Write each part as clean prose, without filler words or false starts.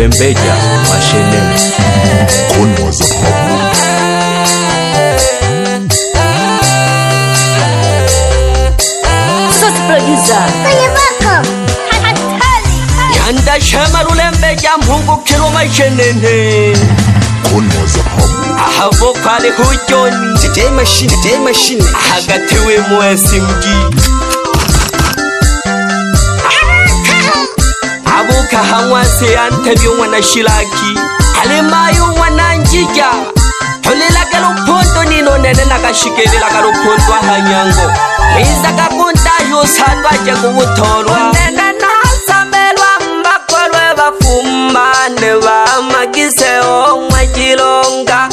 Pembeja Mashenene Kunwaza Yanda shema lulembeja mhungu kilo Mashenene Kunwaza ahavo pale hujoni J machine hagatiwe mwesi mji abuka hamwase antebyo mwana shilaki halimayo mwana njija tulela galupondo nino nene nakashikelela galupondo ahanyango miza kakunta yusandwa jekubutorwa nene nasamelwa mbakolwe bafumbane bamagiseo mwajilonga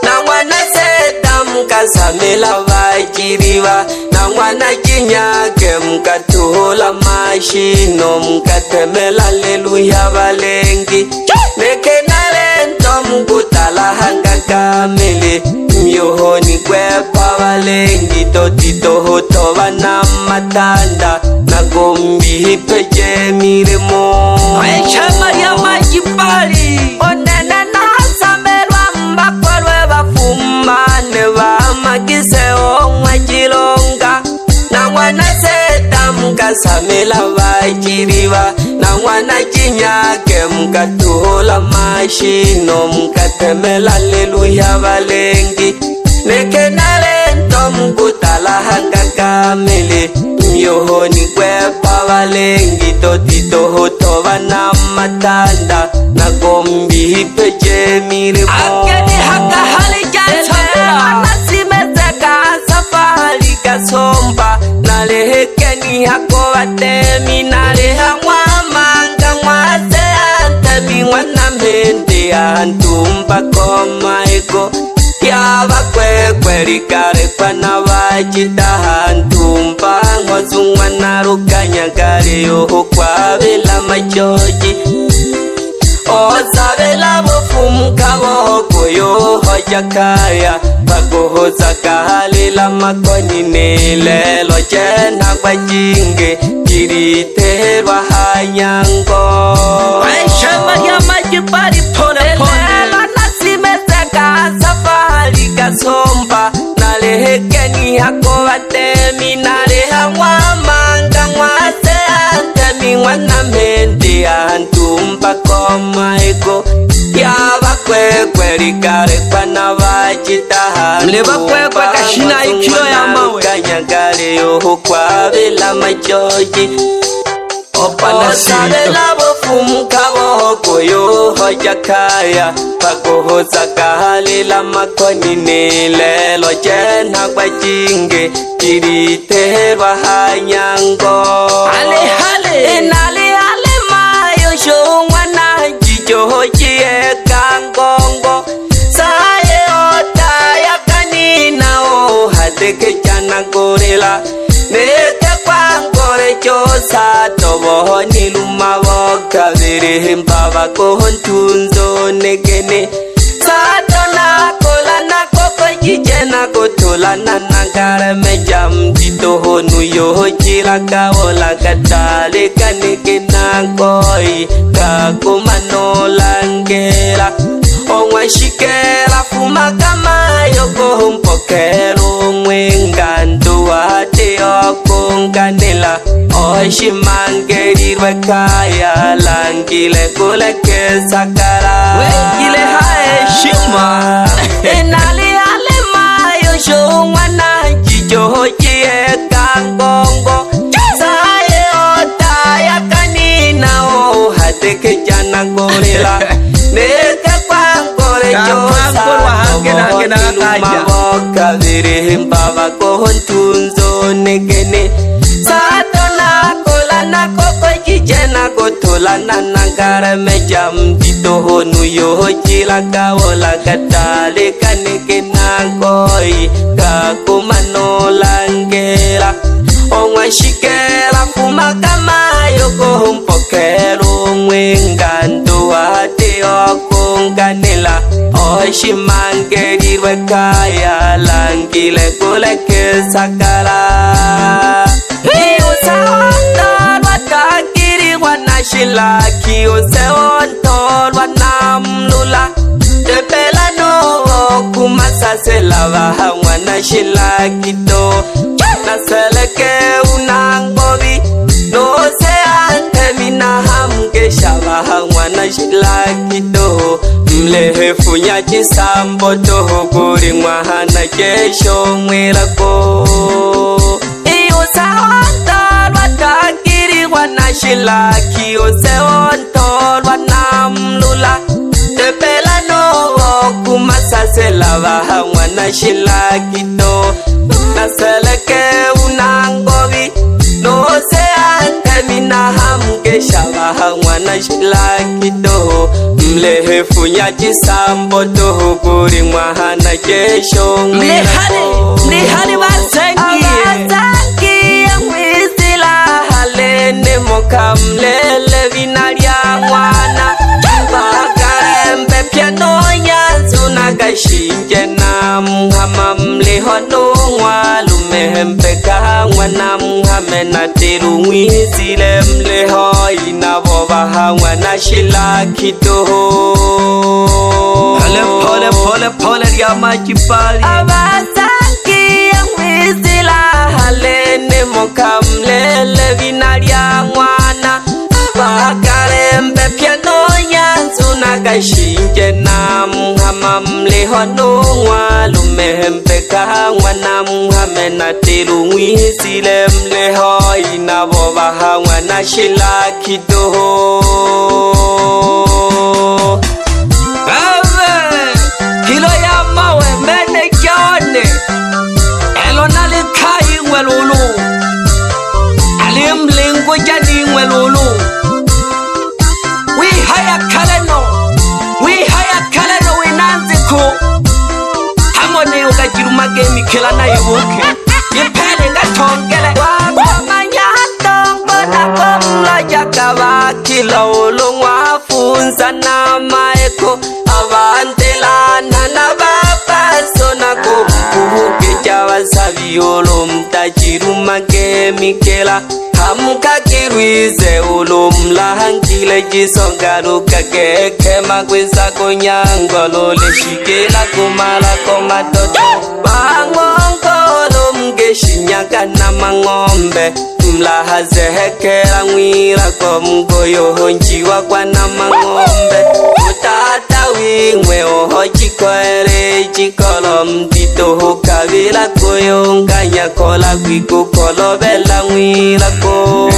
na mwana seta mkasamela bajiriwa na mwana kinyake mkatuhula mashino mkatemela leluya balengi nekenalento mkutala hanga kamele myohoni kwepa balengi totitohotoba na matanda na gombi peje miremo aisha maria majipali onene nasamelwa mbakolwe bafumbane bamagiseo mwajilonga na mwana seta mkasamela bajiriwa na mwana kinyake mkatuhula mashino mkatemela leluya balengi nekenalento mkutala hanga kamele myohoni kwepa balengi totitohotoba na matanda na gombi peje miremo akeni haka hali jansambela nasimezeka safari kasomba nalehekeni hako watemi naleha mwamanga mwase antemi mwana mende antumba koma ego yaba kwekweri kare pana bajita antumba ngozungwa narukanya kare yoho kwabela majoji osabela bofumuka boko yoho jakaya bagohoza kahalila makoni nelelo jena kwajinge kiriterwa hanyango aisha maria majipari pone pone nasimezeka safari kasomba nalehekeni hako watemi naleha mwamanga mwase antemi mwana mende antumba koma ego yaba kwekweri kare pana bajita mleba kwekwe kashina ikilo ya mawe kanyagare yoho kwabela majoji osabela bofumuka boko yoho jakaya bagohoza kahalila makoni nelelo jena kwajinge kiriterwa hanyango ale hale enale ale mayo shongwa na jijo jie kangongo saye ota yakanina o hadeke jana gorela nete kwangore chosa tobo niluma boka vere mbaba kohontunzo negene satona kola na koko jijena kotola na nangara mejam ditohonu yo jila kaola katale kaneke nangoi kakumano langela onwa shikela fuma kama yoko humpokero mwengandu wate okunganela oshimangeri wakaya langile kuleke sakara wengile haeshima enali ale mayo shongwa na jijohojie kangongo saye ota yakanina o hateke jana gorela neke kwangore josa kavire mbaba kohontunzo negene satona kola na koko jijena kotola na nangara mejam ditohonu yo jila kawola katale kaneke nangoi kakumano langela onwa shikela fuma kama yoko humpokero mwengandu wate okunganela oshimangeri wekaya langile kuleke sakala Iusa onda watakiri wana shilaki oseontol wanam lula Tepela no kumasasela mwana shilaki to Naseleke unang bobi no se antemina hamke shaba mwana shilaki to Mlehefu nyachi sambo toho kuri mwahana kesho mwilako Iyo saontol watakiri wana shilaki oseontol wanam lula Tepela no kumasasela mwana shilaki to Naseleke unangobi no se antemina hamke shaba mwana shilaki to Mlehefu nyachi sambo toho kuri mwahana kesho Mlihani wasengi Mwisila halene moka mlele vinalia mwana Bakarembe piano nyanzu nagashinje na mhama mlihono Lumehempe kahangwa na mhame na tiru mwisile mleho Inavoba hangwa na shilaki toho Pole ya majipali Abasaki ya mwisila halene moka mlele vinalia mwana Bakarembe piano nyanzu nagashinje na mhama mlihono Lumehempe kahangwa na mhame na tiru mwisile mleho Inavoba hangwa na shilaki toho Kilo ya mawe mene kione Elona likai mwelulu Alimlingu jadi mwelulu Wihaya kaleno winanziku Hamoni ukajiru gemi kila na ibuke Yipele ngatongele Wakwamanya hatongo na komla Jakaba kila ulungwa funza na maeko Avantelana na baba Sona kumpuhuke jawa saviolo Mtajiru magemi kila Hamuka kirwize ulumla hankile jisongaru kakeke Magweza konyangolo leshikela kumala komatoto Bangongolo mgeshinyaka na mangombe Mlaha zehekela mwira komgoyo honjiwa kwa na mangombe Utata wingwe oho chikwere chikolo mtito hukavila koyonganya kola kwiku kolo bela mwira ko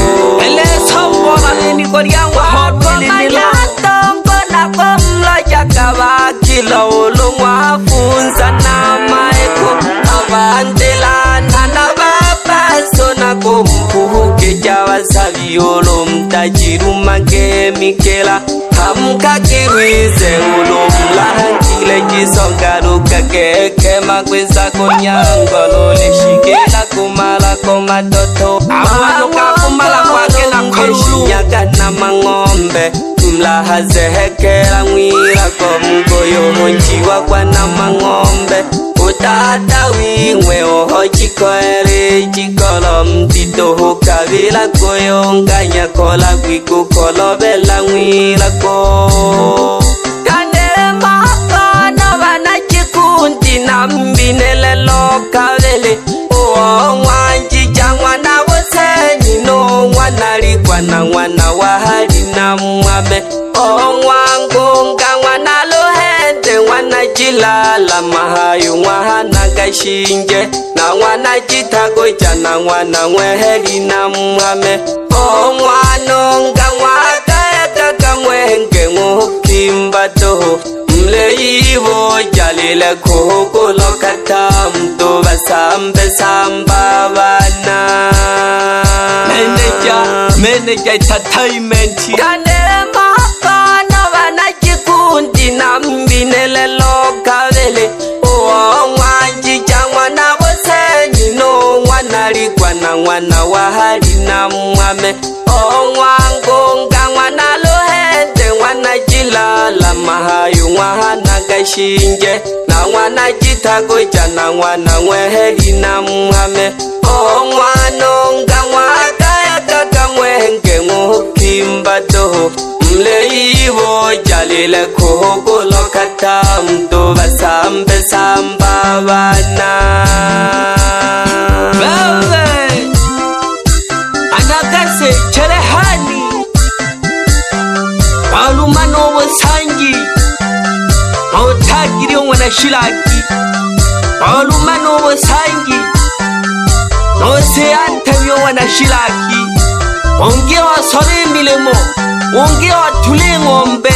Ele sambona nini koriangwa hotwili nila Tongo na komlo jakaba kilo ulungwa funza na maeko Avantelana na baba Sona kumpuhuke jawa saviolo Mtajiru magemi kela Hamuka kirwize ulumla hankile jisongaru kakeke Magweza konyangolo leshikela kumala komatoto Amano kakumala kwake na kolulu Nyaka na mangombe Mlaha zehekela mwira komgoyo honjiwa kwa na mangombe Utata wingwe oho chikwere chikolo mtito hukavila koyonganya kola kwiku kolo bela mwira ko Kane makono vana chikundi na mbinele lokavele Wanji jangwa na wosenyi no Wanarikwa na wana wahali na mwame Wangunga wana lohende Wana jilala mahayu Wana gashinje Na wana jitagoja Na wana mweheli na mwame Wanonga wakayaka mwenge Mukimba toho Mleivo jalile kuhukolo katamto Basambe samba bana Manager entertainment Kane makono vana chikundi na mbinele lokavele Wanji jangwa na wosenyi no Wanarikwa na wana wahali na mwame Wangonga wana lohende Wana jilala mahayu Wana gashinje Na wana jitagoja Na wana mweheli na mwame Wanonga wakayaka henge ngukimba do mleibo jalile kuhukulo katamdo basambe samba bana Bebe Anagase cherehani Walumano wasangi Mautagiri wana shilaki Walumano wasangi Nose antavyo wana shilaki Onge wa sore milemo Onge wa tule ngombe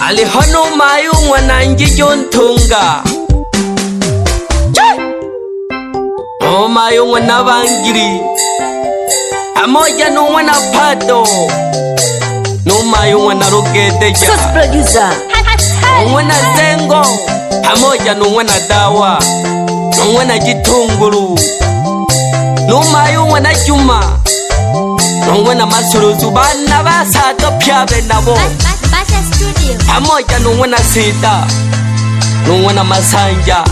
Alihono mayu mwanangi jontunga O mayu mwana bangiri Amoja no mwana pato No mayu mwana rogedeja Sos producer Mwana zengo Amoja no mwana dawa No mwana jitunguru No mayu mwana juma No mwana masuruzu Bana basato pyabe nabo Pamoja nungwana sita Nungwana masanja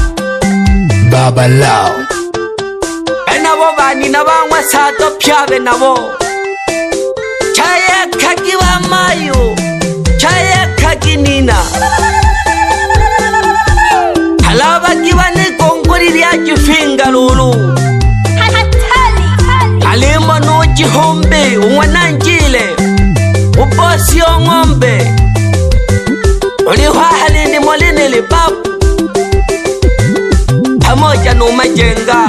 Baba Lao Enabo bani nabangwa sato pyabe nabo Chaya kaki wa mayo Chaya kaki nina Halaba kibane kongori liya jifinga lulu Halima no jihombe Unwananjile Ubosi o ngombe Uliwa halindi molini libabu Pamoja no majenga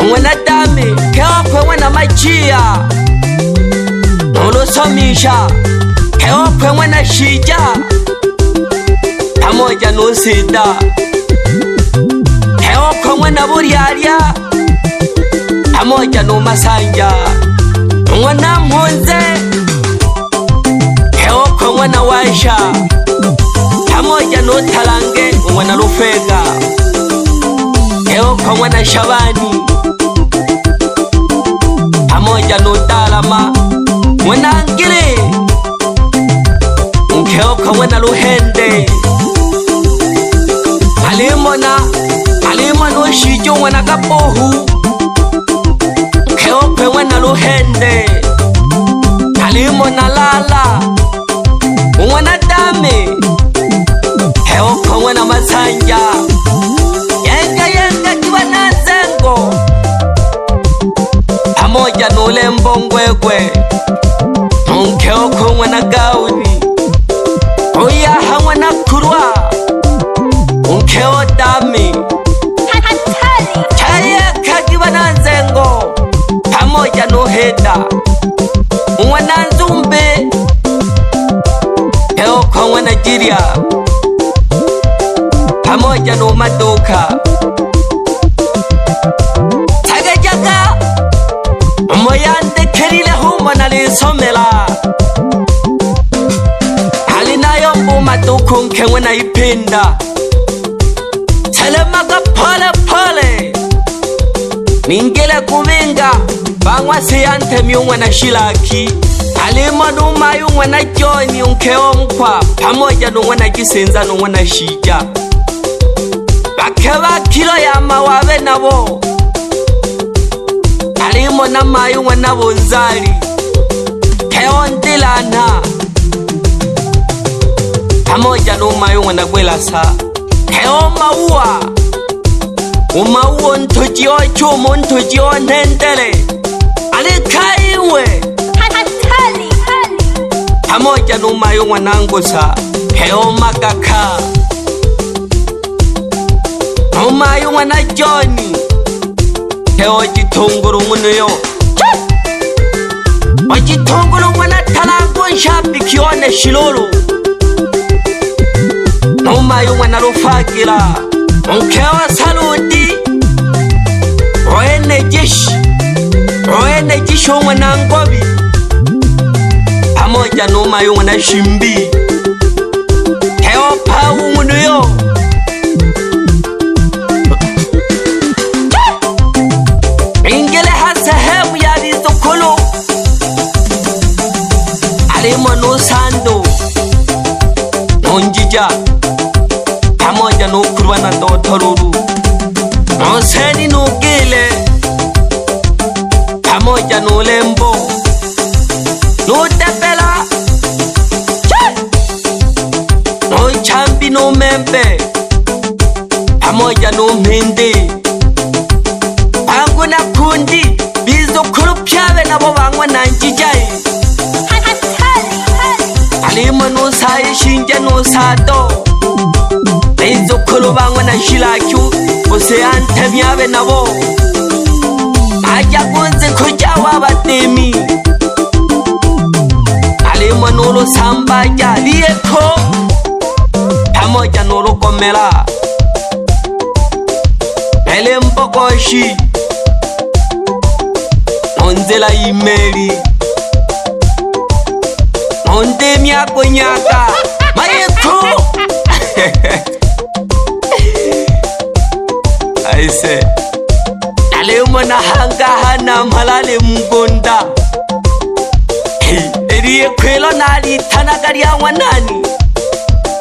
Mwana dami Keokwe mwana machia Nulusomisha Keokwe mwana shija Pamoja no sida Keokwe mwana buriaria Pamoja no masanja Mwana mhonze Keokwe mwana waisha Pamoja no talange mwana rufega Keokwe mwana shabani Pamoja no talama mwana ngile Keokwe mwana ruhende Alimo no shijo mwana kapohu Keokwe mwana ruhende Alimo na lala Mwana dame Keokwe mwana masanja Yenga kiwa na zengo Pamoja nule mbongwegwe Keokwe mwana gauni Oyaha mwana kurwa Keo dami Chaya kakiwa na zengo Pamoja no heda Mwana nzumbe Keokwe mwana jiria Pamoja no madoka Tagajaga Moyande kerile humo nalisomela Halinayo mbuma tukunke mwana ipinda Telemaga pole pole Ningele kuvinga Bangwa siyante miungwa na shilaki Halima numa yungwa na joni unkeo mkwa Pamoja nungwa na jisenza nungwa na shija Bakeba kilo ya mawabe nabo Halimo na mayungwa na bonzali Keo ndilana Pamoja numa yungwa na gwela saa Keo maua Umauo ntujio chumu ntujio nendele Alikai niwe pamoja numayo mwanangusa Keo Magaka numayo mwana Johni Keo Chitunguru munuyo Wachitunguru mwana Talango nshapi kione Shilolo numayo mwana Rufagira Nkeo Saludi Roene Jishi mwana Ngobi pamoja numayo mwana Shimbi Keo Pawu munuyo ingele hasehemu ya vizukulu alimo Nusando Nunjija pamoja nukurwa na Dotoruru Nuseni Nugile pamoja Nulembo Nutepela Nuchambi Numembe pamoja Numhindi pangu na kundi bizukulu pyawe nabo bangwa nanjijai alimo Nusaye Shinje Nusato bizukulu bangwa na Shilakyu Useyante myawe nabo ajagunze kujawa batemi alimo Nulu Sambaja Lieko pamoja Nulu Komela Mpokoshi Nonzela Imeli Nondemia Konyaka Mayeko Aise Alema na hanga hana malale mgonda Eriye kwelo nali tanagari ya wanani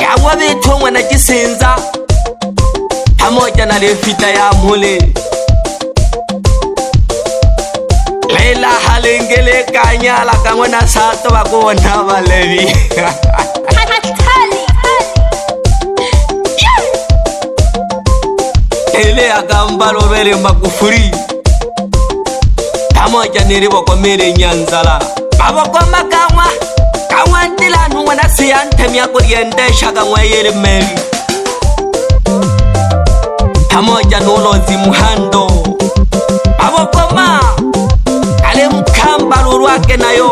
Yamwa beto mwana Jisenza pamoja na Lefita ya Mule Lela Halengele Kanyala kamwana Sato wakona Valevi Ele agambalo vele Magufuli pamoja nilibo kwa mere Nyanzala Maboko Kamwa ndila nungwana Siyante miyako riendesha kamwa yele meri pamoja Nulozi Muhando Mabokoma ale Mkamba Lurwake nayo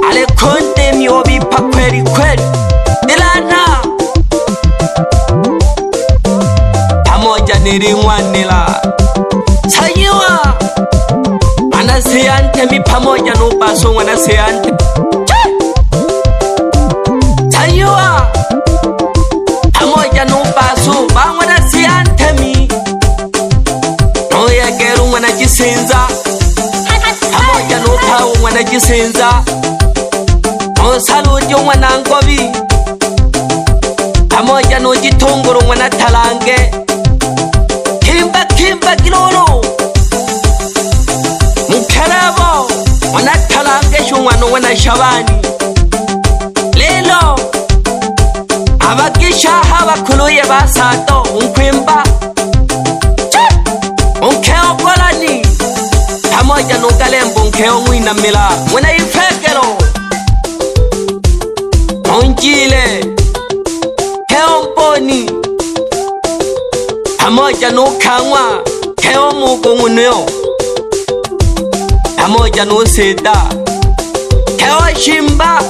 ale Konde Miobi pa kweli Dilana pamoja Nilimwanila Sayiwa Mana Siyante mi pamoja Nubaso mwana Siyante Sayiwa pamoja Nubaso bangwana Siyante mi Noyegeru mwana Jisenza pamoja Nupawu mwana Jisenza Nusaludi mwana Ngobi pamoja Nujitunguru mwana Talange Kimba Kilolo Mkerebo mwana Talange shumwano mwana Shabani Lelo Abagishaha bakuluye Basato Unkwimba Unkeo Golani pamoja Nugalembo Unkeo Mwinamila mwana Ifekero Unjile Keo Mponi pamoja Nukangwa Keo Mugunguneo pamoja Nuseda Keo Shimba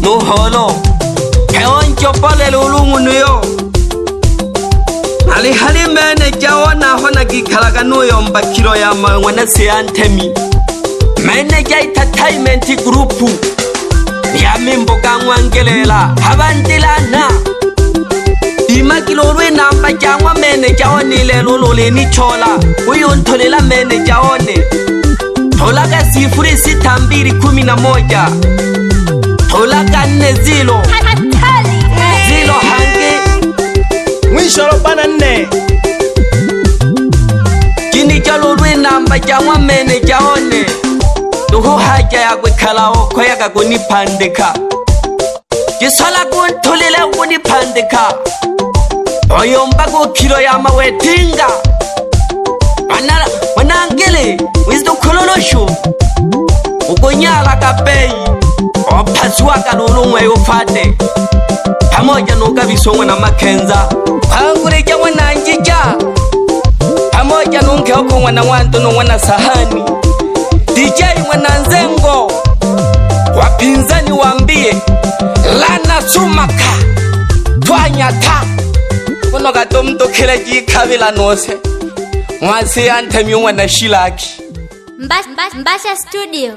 Nuholo Keo Njopole Lulungunuyo Hali mene jawana hona gikalaga nuyo mbakiro ya mwana Siyantemi Manager Entertainment Group ya mimboga Mwangelela Habandilana Imagilorwe namba jangwa manager onile lulule ni chola Uyu ntolela manager one Tolaga 0621 Tolaga 40 Zilo hange Mwishoro bana 4 Kini jalolwe namba jangwa manager one Nuhu haja ya kwekalawo kwa yaga kunipandika Jisola kuntulile kunipandika Oyomba kukilo ya mawetinga unangele wizido kololosho ukonyala kapei opaswa kalulungwe yofate pamoja nukabisongwa na makenza pangurija mwana njija pamoja nunkeoko mwana wanto no mwana sahani DJ mwana nzengo wapinzani wambie lana sumaka twanyata kuno gatomto kile jikabila nose mwasi ante miumwa na shilaki Mbasha Studio.